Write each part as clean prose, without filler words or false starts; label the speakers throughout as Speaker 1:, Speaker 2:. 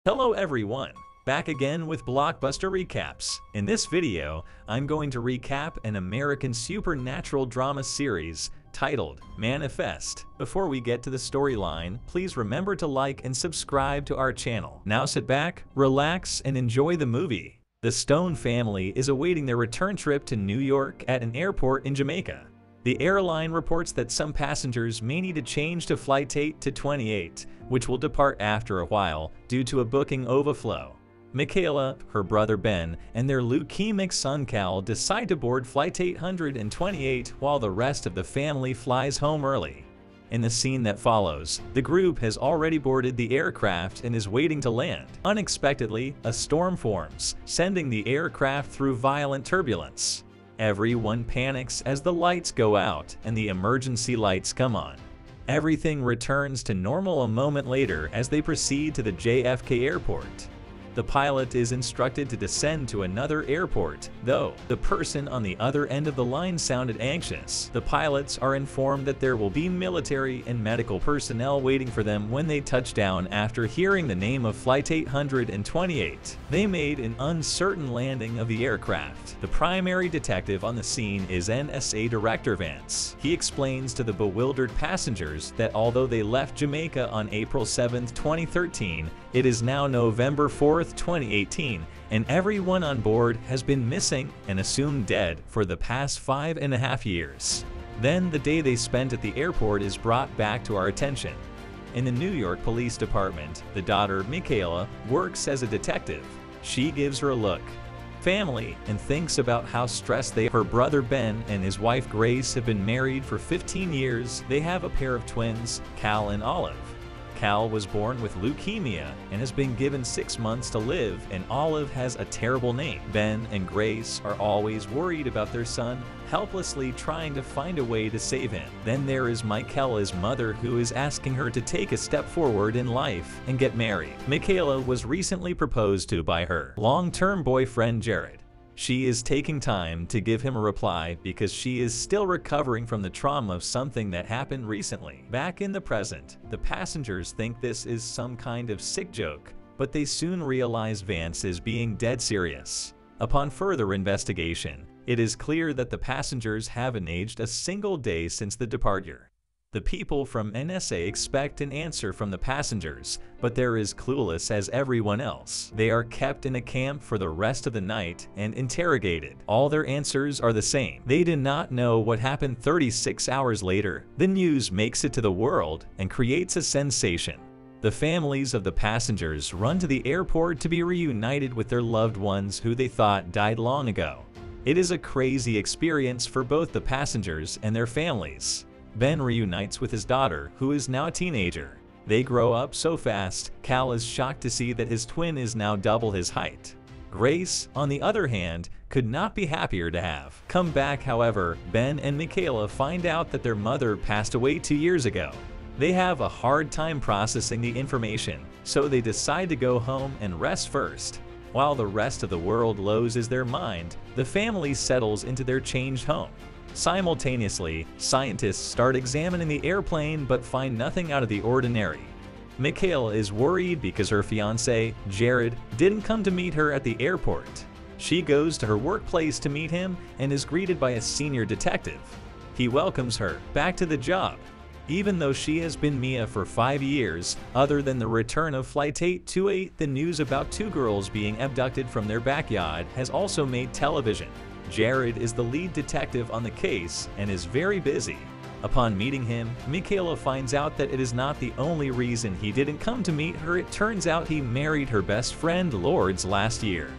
Speaker 1: Hello everyone, back again with Blockbuster Recaps. In this video, I'm going to recap an American supernatural drama series titled Manifest. Before we get to the storyline, please remember to like and subscribe to our channel. Now sit back, relax, and enjoy the movie. The Stone family is awaiting their return trip to New York at an airport in Jamaica. The airline reports that some passengers may need to change to Flight 8 to 28, which will depart after a while due to a booking overflow. Michaela, her brother Ben, and their leukemic son Cal decide to board Flight 828 while the rest of the family flies home early. In the scene that follows, the group has already boarded the aircraft and is waiting to land. Unexpectedly, a storm forms, sending the aircraft through violent turbulence. Everyone panics as the lights go out and the emergency lights come on. Everything returns to normal a moment later as they proceed to the JFK airport. The pilot is instructed to descend to another airport, though the person on the other end of the line sounded anxious. The pilots are informed that there will be military and medical personnel waiting for them when they touch down after hearing the name of Flight 828. They made an uncertain landing of the aircraft. The primary detective on the scene is NSA Director Vance. He explains to the bewildered passengers that although they left Jamaica on April 7, 2013, it is now November 4, 2018, and everyone on board has been missing and assumed dead for the past 5.5 years. Then the day they spent at the airport is brought back to our attention. In the New York Police Department, the daughter, Michaela, works as a detective. She gives her a look, family, and thinks about how stressed her brother Ben and his wife Grace have been married for 15 years. They have a pair of twins, Cal and Olive. Cal was born with leukemia and has been given 6 months to live, and Olive has a terrible name. Ben and Grace are always worried about their son, helplessly trying to find a way to save him. Then there is Michaela's mother, who is asking her to take a step forward in life and get married. Michaela was recently proposed to by her long-term boyfriend Jared. She is taking time to give him a reply because she is still recovering from the trauma of something that happened recently. Back in the present, the passengers think this is some kind of sick joke, but they soon realize Vance is being dead serious. Upon further investigation, it is clear that the passengers haven't aged a single day since the departure. The people from NSA expect an answer from the passengers, but they're as clueless as everyone else. They are kept in a camp for the rest of the night and interrogated. All their answers are the same. They do not know what happened 36 hours later. The news makes it to the world and creates a sensation. The families of the passengers run to the airport to be reunited with their loved ones who they thought died long ago. It is a crazy experience for both the passengers and their families. Ben reunites with his daughter, who is now a teenager. They grow up so fast, Cal is shocked to see that his twin is now double his height. Grace, on the other hand, could not be happier to have come back. However, Ben and Michaela find out that their mother passed away 2 years ago. They have a hard time processing the information, so they decide to go home and rest first. While the rest of the world loses their mind, the family settles into their changed home. Simultaneously, scientists start examining the airplane but find nothing out of the ordinary. Michaela is worried because her fiancé, Jared, didn't come to meet her at the airport. She goes to her workplace to meet him and is greeted by a senior detective. He welcomes her back to the job. Even though she has been Mia for 5 years, other than the return of Flight 828, the news about 2 girls being abducted from their backyard has also made television. Jared is the lead detective on the case and is very busy. Upon meeting him, Michaela finds out that it is not the only reason he didn't come to meet her. It turns out he married her best friend Lourdes last year.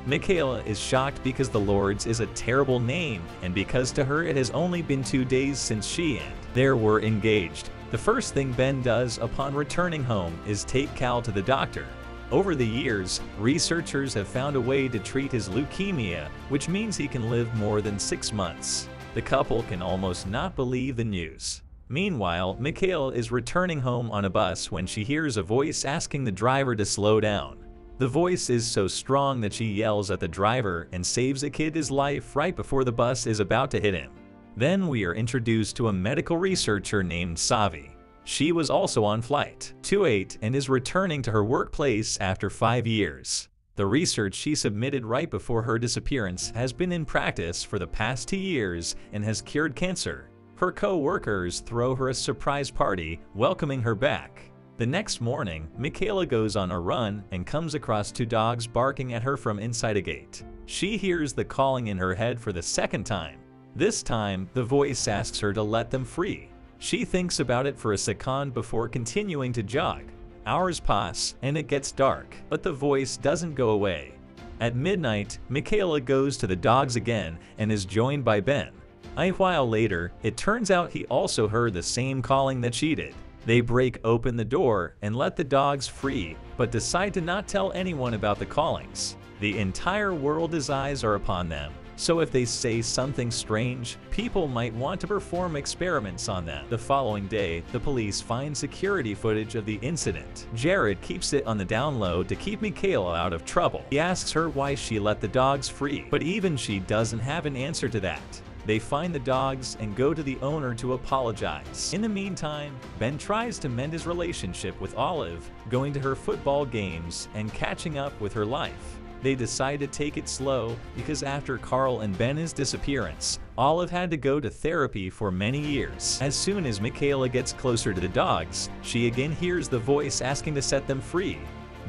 Speaker 1: Michaela is shocked because the Lourdes is a terrible name and because to her it has only been 2 days since she and they were engaged. The first thing Ben does upon returning home is take Cal to the doctor. Over the years, researchers have found a way to treat his leukemia, which means he can live more than 6 months. The couple can almost not believe the news. Meanwhile, Michaela is returning home on a bus when she hears a voice asking the driver to slow down. The voice is so strong that she yells at the driver and saves a kid's life right before the bus is about to hit him. Then we are introduced to a medical researcher named Savi. She was also on Flight 28 and is returning to her workplace after 5 years. The research she submitted right before her disappearance has been in practice for the past 2 years and has cured cancer. Her co-workers throw her a surprise party, welcoming her back. The next morning, Michaela goes on a run and comes across 2 dogs barking at her from inside a gate. She hears the calling in her head for the second time. This time, the voice asks her to let them free. She thinks about it for a second before continuing to jog. Hours pass and it gets dark, but the voice doesn't go away. At midnight, Michaela goes to the dogs again and is joined by Ben. A while later, it turns out he also heard the same calling that she did. They break open the door and let the dogs free, but decide to not tell anyone about the callings. The entire world's eyes are upon them, so if they say something strange, people might want to perform experiments on them. The following day, the police find security footage of the incident. Jared keeps it on the down low to keep Michaela out of trouble. He asks her why she let the dogs free, but even she doesn't have an answer to that. They find the dogs and go to the owner to apologize. In the meantime, Ben tries to mend his relationship with Olive, going to her football games and catching up with her life. They decide to take it slow because after Carl and Ben's disappearance, Olive had to go to therapy for many years. As soon as Michaela gets closer to the dogs, she again hears the voice asking to set them free.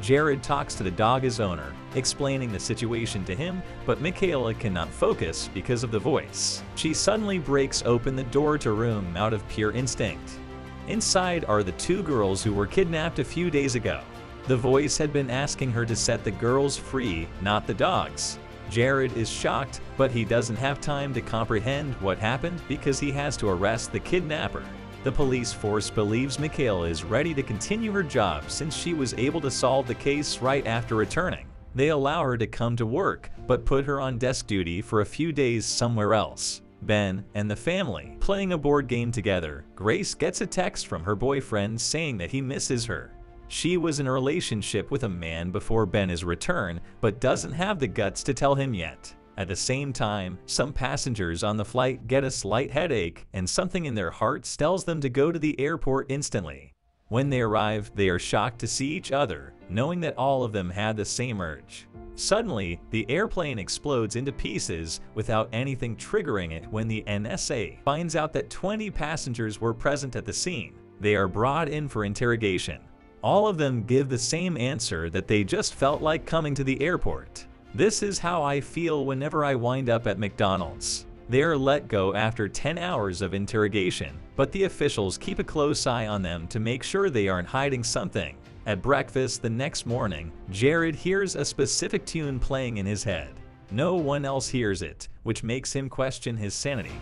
Speaker 1: Jared talks to the dog's owner, explaining the situation to him, but Michaela cannot focus because of the voice. She suddenly breaks open the door to room out of pure instinct. Inside are the 2 girls who were kidnapped a few days ago. The voice had been asking her to set the girls free, not the dogs. Jared is shocked, but he doesn't have time to comprehend what happened because he has to arrest the kidnapper. The police force believes Michaela is ready to continue her job since she was able to solve the case right after returning. They allow her to come to work, but put her on desk duty for a few days somewhere else. Ben and the family playing a board game together. Grace gets a text from her boyfriend saying that he misses her. She was in a relationship with a man before Ben's return, but doesn't have the guts to tell him yet. At the same time, some passengers on the flight get a slight headache, and something in their hearts tells them to go to the airport instantly. When they arrive, they are shocked to see each other, knowing that all of them had the same urge. Suddenly, the airplane explodes into pieces without anything triggering it when the NSA finds out that 20 passengers were present at the scene. They are brought in for interrogation. All of them give the same answer, that they just felt like coming to the airport. This is how I feel whenever I wind up at McDonald's. They are let go after 10 hours of interrogation, but the officials keep a close eye on them to make sure they aren't hiding something. At breakfast the next morning, Jared hears a specific tune playing in his head. No one else hears it, which makes him question his sanity.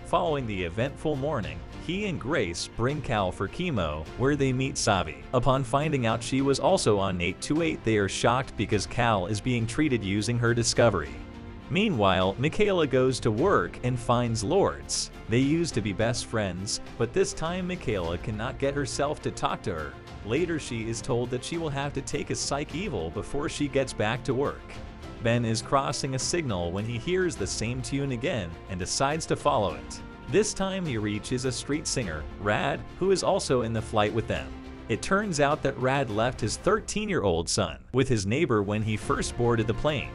Speaker 1: Following the eventful morning, he and Grace bring Cal for chemo, where they meet Savi. Upon finding out she was also on 828, they are shocked because Cal is being treated using her discovery. Meanwhile, Michaela goes to work and finds Lourdes. They used to be best friends, but this time Michaela cannot get herself to talk to her. Later she is told that she will have to take a psych eval before she gets back to work. Ben is crossing a signal when he hears the same tune again and decides to follow it. This time he reaches a street singer, Rad, who is also in the flight with them. It turns out that Rad left his 13-year-old son with his neighbor when he first boarded the plane.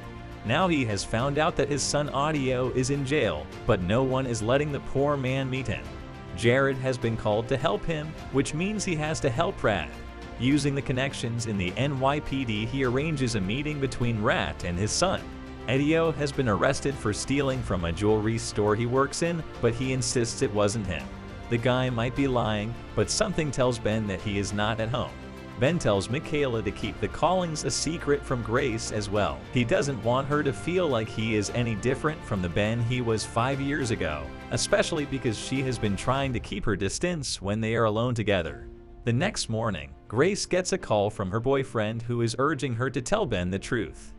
Speaker 1: Now he has found out that his son Audio is in jail, but no one is letting the poor man meet him. Jared has been called to help him, which means he has to help Rad. Using the connections in the NYPD, he arranges a meeting between Rat and his son. Edio has been arrested for stealing from a jewelry store he works in, but he insists it wasn't him. The guy might be lying, but something tells Ben that he is not at home. Ben tells Michaela to keep the callings a secret from Grace as well. He doesn't want her to feel like he is any different from the Ben he was 5 years ago, especially because she has been trying to keep her distance when they are alone together. The next morning, Grace gets a call from her boyfriend who is urging her to tell Ben the truth.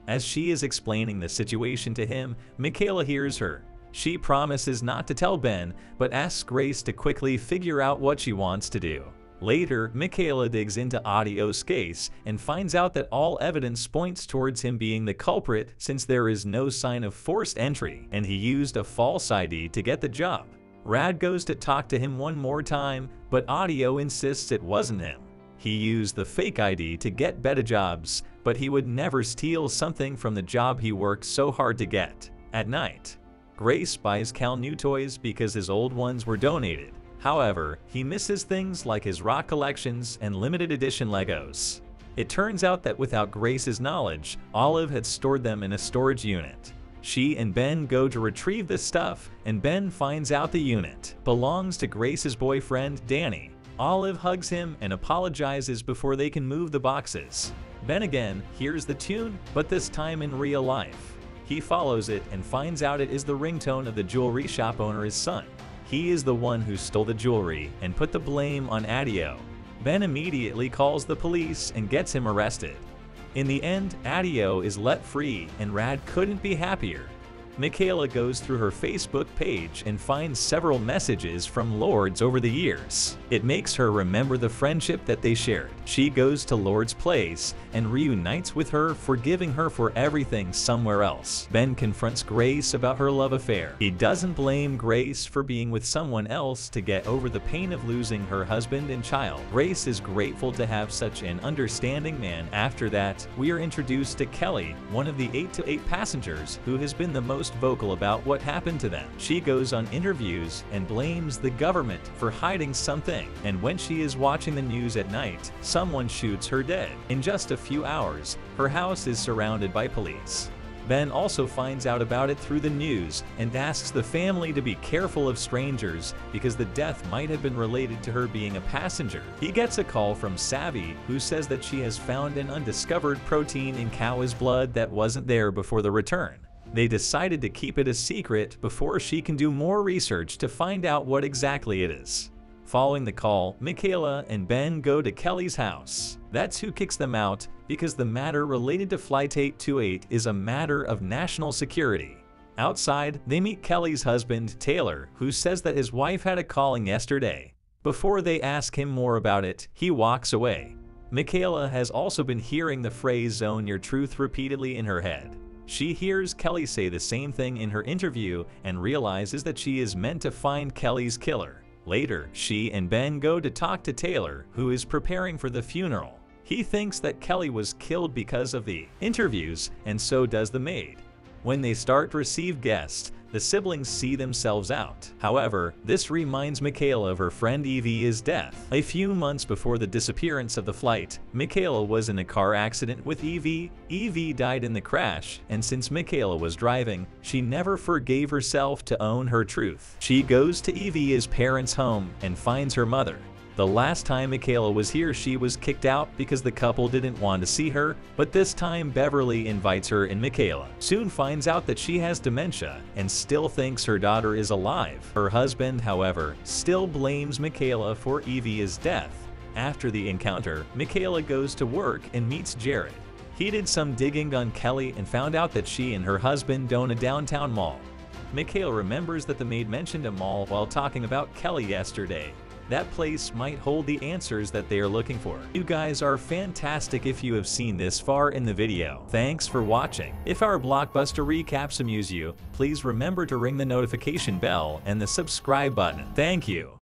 Speaker 1: As she is explaining the situation to him, Michaela hears her. She promises not to tell Ben, but asks Grace to quickly figure out what she wants to do. Later, Michaela digs into Audio's case and finds out that all evidence points towards him being the culprit since there is no sign of forced entry and he used a false ID to get the job. Rad goes to talk to him one more time, but Audio insists it wasn't him. He used the fake ID to get better jobs, but he would never steal something from the job he worked so hard to get. At night, Grace buys Cal new toys because his old ones were donated. However, he misses things like his rock collections and limited edition Legos. It turns out that without Grace's knowledge, Olive had stored them in a storage unit. She and Ben go to retrieve this stuff, and Ben finds out the unit belongs to Grace's boyfriend, Danny. Olive hugs him and apologizes before they can move the boxes. Ben again hears the tune, but this time in real life. He follows it and finds out it is the ringtone of the jewelry shop owner's son. He is the one who stole the jewelry and put the blame on Adio. Ben immediately calls the police and gets him arrested. In the end, Adio is let free and Rad couldn't be happier. Michaela goes through her Facebook page and finds several messages from Lords over the years. It makes her remember the friendship that they shared. She goes to Lord's place and reunites with her, forgiving her for everything somewhere else. Ben confronts Grace about her love affair. He doesn't blame Grace for being with someone else to get over the pain of losing her husband and child. Grace is grateful to have such an understanding man. After that, we are introduced to Kelly, one of the 8-to-8 passengers who has been the most vocal about what happened to them. She goes on interviews and blames the government for hiding something, and when she is watching the news at night, someone shoots her dead. In just a few hours, her house is surrounded by police. Ben also finds out about it through the news and asks the family to be careful of strangers because the death might have been related to her being a passenger. He gets a call from Savvy, who says that she has found an undiscovered protein in Kawa's blood that wasn't there before the return. They decided to keep it a secret before she can do more research to find out what exactly it is. Following the call, Michaela and Ben go to Kelly's house. That's who kicks them out because the matter related to Flight 828 is a matter of national security. Outside, they meet Kelly's husband, Taylor, who says that his wife had a calling yesterday. Before they ask him more about it, he walks away. Michaela has also been hearing the phrase "own your truth" repeatedly in her head. She hears Kelly say the same thing in her interview and realizes that she is meant to find Kelly's killer. Later, she and Ben go to talk to Taylor, who is preparing for the funeral. He thinks that Kelly was killed because of the interviews, and so does the maid. When they start to receive guests, the siblings see themselves out. However, this reminds Michaela of her friend Evie's death. A few months before the disappearance of the flight, Michaela was in a car accident with Evie. Evie died in the crash, and since Michaela was driving, she never forgave herself to own her truth. She goes to Evie's parents' home and finds her mother. The last time Michaela was here, she was kicked out because the couple didn't want to see her, but this time Beverly invites her, and Michaela soon finds out that she has dementia and still thinks her daughter is alive. Her husband, however, still blames Michaela for Evie's death. After the encounter, Michaela goes to work and meets Jared. He did some digging on Kelly and found out that she and her husband own a downtown mall. Michaela remembers that the maid mentioned a mall while talking about Kelly yesterday. That place might hold the answers that they are looking for. You guys are fantastic if you have seen this far in the video. Thanks for watching. If our Blockbuster recaps amuse you, please remember to ring the notification bell and the subscribe button. Thank you.